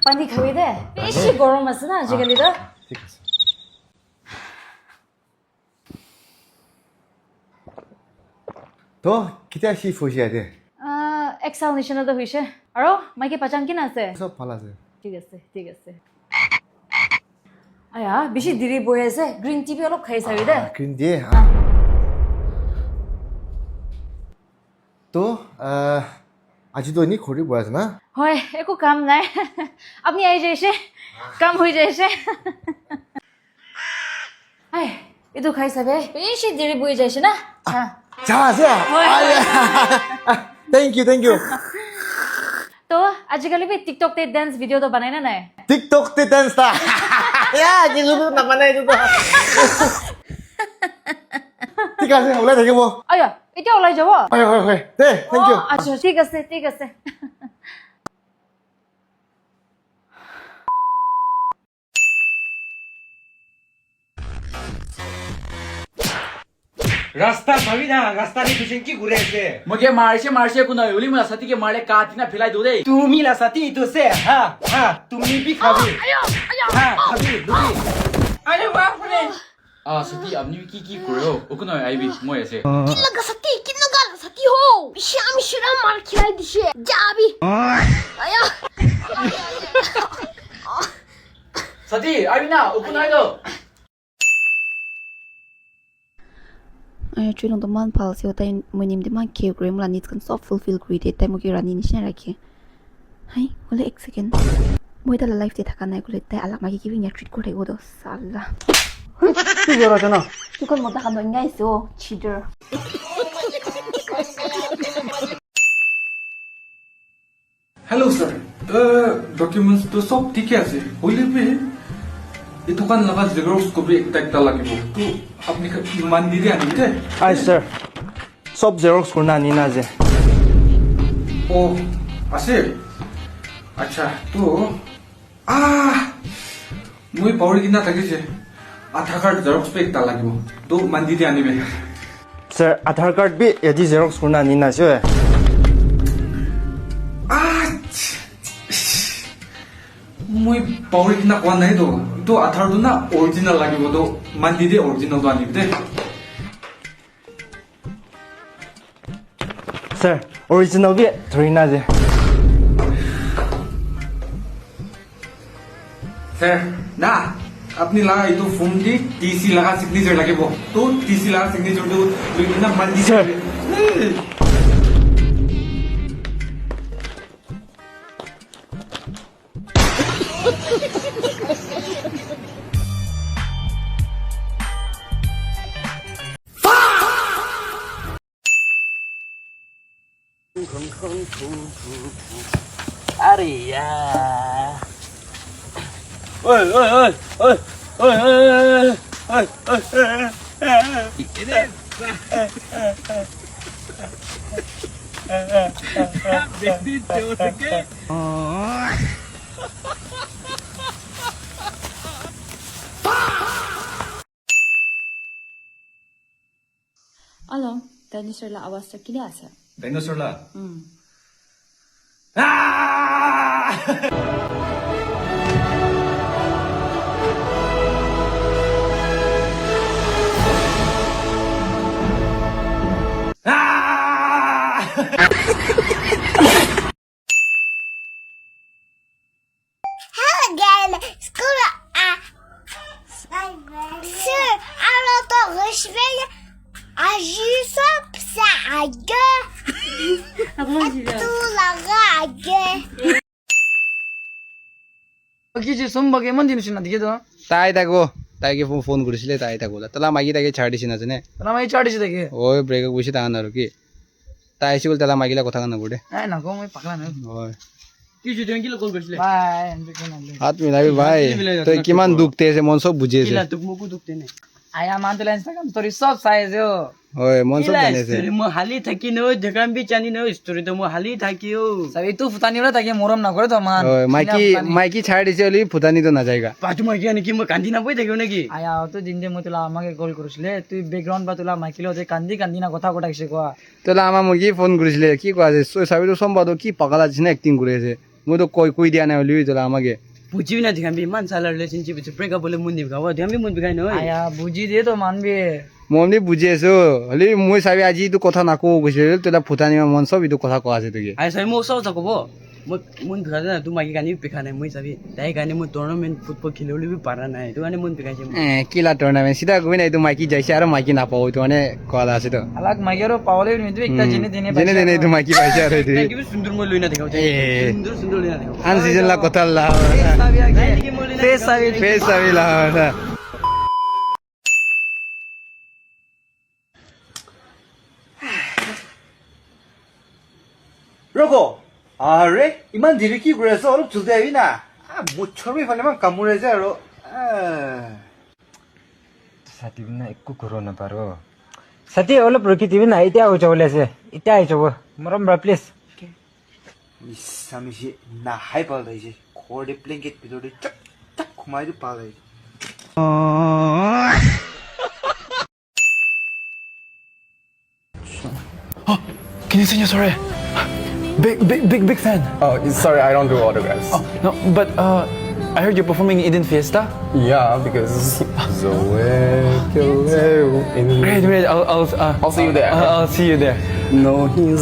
পানী খাবি দে বেশি গরম আছে না আজিকালি তো ঠিক আছে তো কেতিয়া শিফট হৈছে ইয়াতে এক সাল নিচিনাতে হইছে আৰু মাইকে পাচান কিনা আছে চব ভাল আছে ঠিক আছে আয়া বেশি দেরি বই আছে গ্রিন টি অলপ খাই চাবি দে ক্ৰীম দিয়ে তো আজিতো এনেই ঘূৰি বৈ আছে না হয় একো কাম নাই আপনি আই যাইছে কাম হয়ে যাইছে আই এটো খাই চাবে বেশি দেরি বই যাইছে না চা আছে থেংক ইউ তো আজিকালি বি টিকটক তে ডান্স ভিডিও তো বানাই না নাই টিকটক তে ডান্স তা কিছু নামানে এইটো ঠিক আছে ওলাই থাকিব আয়া এটা ওলাই যাব হয় দে থেংক ইউ আচ্ছা ঠিক আছে रास्ता भावी ना रास्ता नहीं कुछ की घुरे से मुझे मारसे कुना उली मुला सती के मारले काटिना फिलाई दो दे तू मिला साथी तो से हाँ तुम भी खावी हाँ खावी दूरी अरे बाप रे आ सती अपनी की करो ओकुना आईबी मोय से kinlaga sati ho bisham shiram mar khilai dishe jabi aya सती आईबी ना ओकुना दो I actually don't mind policy or time when him demand care grim la needs can soft fulfill greedy time of your running in rakhe hai ole ek second moi da life te thaka nai gole tai ala magi giving a treat kore godo sala কি জোর আছে না tu kon mota kan ngai so cheater hello sir documents तो सब ठीक है होइले भी ये तो कान लगा जेरोक्स को भी एक লাগিব তো আপনি মান দিদি আনি দে आई सर सब जेरोक्स करना नहीं ना जे ও আছে আচ্ছা তো মই পাউরি কিনা থাকিছে আধার কার্ড জেরক্স पे একটা লাগিব তো মান দিদি আনিবে सर आधार कार्ड भी यदि जेरोक्स करना नहीं ना जो মই পাউরি কিনা কোৱা নাই তো আধাৰটো না অৰিজিনাল লাগিব তো মান দিদি অৰিজিনালটো আনিবে দে सर ओरिजिनल भी थोड़ी ना जे স্যার না আপনি লাগা এই তো ফোন দি টিসি লাগা সিগনেচার লাগিব তো টিসি লাগা সিগনেচারটো লৈ কিনা মান দি Sir. अरे यार alo dinosaur la awas ta kile ase dinosaur লা Hello school sir alors ton réveil agisse ça ague tout la ague কিছু সম্ভকে মন দিনছ না দিকে তো তাই তাকো তাইকে ফোন কৰিছিলে তাই তাকো তলা মাগি তাকে ছাড় দিছি নাজানে তোৰা মাই চাড়িছে দেখে ওই ব্ৰেক বসে তাহান আৰু কি তাই আইছি বলে তলা মাগিলা কথা কান নকৰে এই না কম পাগলা না হয় কিছু তুমি কি কল কৰিছিলে বাই এন্ড কোন আলে হাত মিলাবি ভাই তই কিমান দুখতে আছে মন সব বুজি আছে কিলা তুক মুকু দুখতে নে আয়া মান তো ইনস্টাগ্রাম স্টোরি সব সাইজো হয় মন সব জানে আছে স্টোরি মো হালি থাকি ন দেখাম বি চানি ন স্টোরি তো মো হালি থাকিও সবই তো ফুটানি ওরা তাকে মরম না করে তো মান হয় মাইকি ছাড় দিছে বলি ফুটানি তো না যায়গা পাটু মাইকি আনি কি মো কান্দি না বই থাকিও নাকি আয়া তো দিন দে মো তোলা আমাকে কল কৰিছিলে তুই ব্যাকগ্ৰাউন্ড বা তোলা মাইকিলো যে কান্দি না কথা কটাইছে কোৱা তলা আমাৰ মুগি ফোন কৰিছিলে কি কোৱা আছে চাবি তো সম্বাদ কি পাগলা দিছ না এক্টিং কৰি আছে মই তো কৈ দিয়া নাই হলি তোলা আমাকে বুঝিবি না দেখাবি ইমান সালা রিলেশনশিপ আছে ব্রেকআপ হলে মন দিবি খাব দেখাবি মন বিকাই নহয় আয়া বুঝি দে তো মানবি মনে বুঝি আছো হলি মই চাবি আজি এইটো কথা নাকো গৈছিল তোলা ফুটানি মন চব এইটো কথা কোৱা আছে তোকে আই চাই মই সব যাকব মই মন বিকা না তুই মাগি কানি পিখা নাই মই চাবি তাই কানি মই টুর্নামেন্ট ফুটবল খেলিবলৈ বি পাৰা নাই এইটো কানি মন পিকাইছে কিলা টুৰ্নামেন্ট সিধা গৈ নাই এইটো মাইকি যাইছে আৰু মাইকি নাপাও এইটো মানে কোৱা আছে তো আলাক মাগিৰো পাৱলে নিদু একটা জেনে জেনে যেনে এইটো মাইকি পাইছে আৰু এইটো কি সুন্দর মই লৈ না দেখাও সুন্দর সুন্দর লৈ না দেখাও আন সিজন লা কথা লা ফেস চাবি ফেস চাবি লা ৰব আৰে ইমান দেৰি কি কৰি আছ অলপ জলদি আহিবি না মুঠৰ ইফালে ইমান কামোৰে যে আৰু ছাতি বিনা একো কৰিব নাপাৰো ছাতি অলপ ৰখি দিবি না এতিয়া হৈ যাবলৈ আছে এতিয়া আহি যাব মৰম ৰা প্লিজ মিছামিছি নাহাই পাল আহিছে ঘৰতে ব্লেংকেট ভিতৰতে চাক চাক সোমাই দি পাল আহিছে Can you sing your story? Big fan. Oh, sorry, I don't do autographs. No, but I heard you're performing in Eden Fiesta. Yeah, because Great. I'll I'll see you there. I'll see you there. No, he's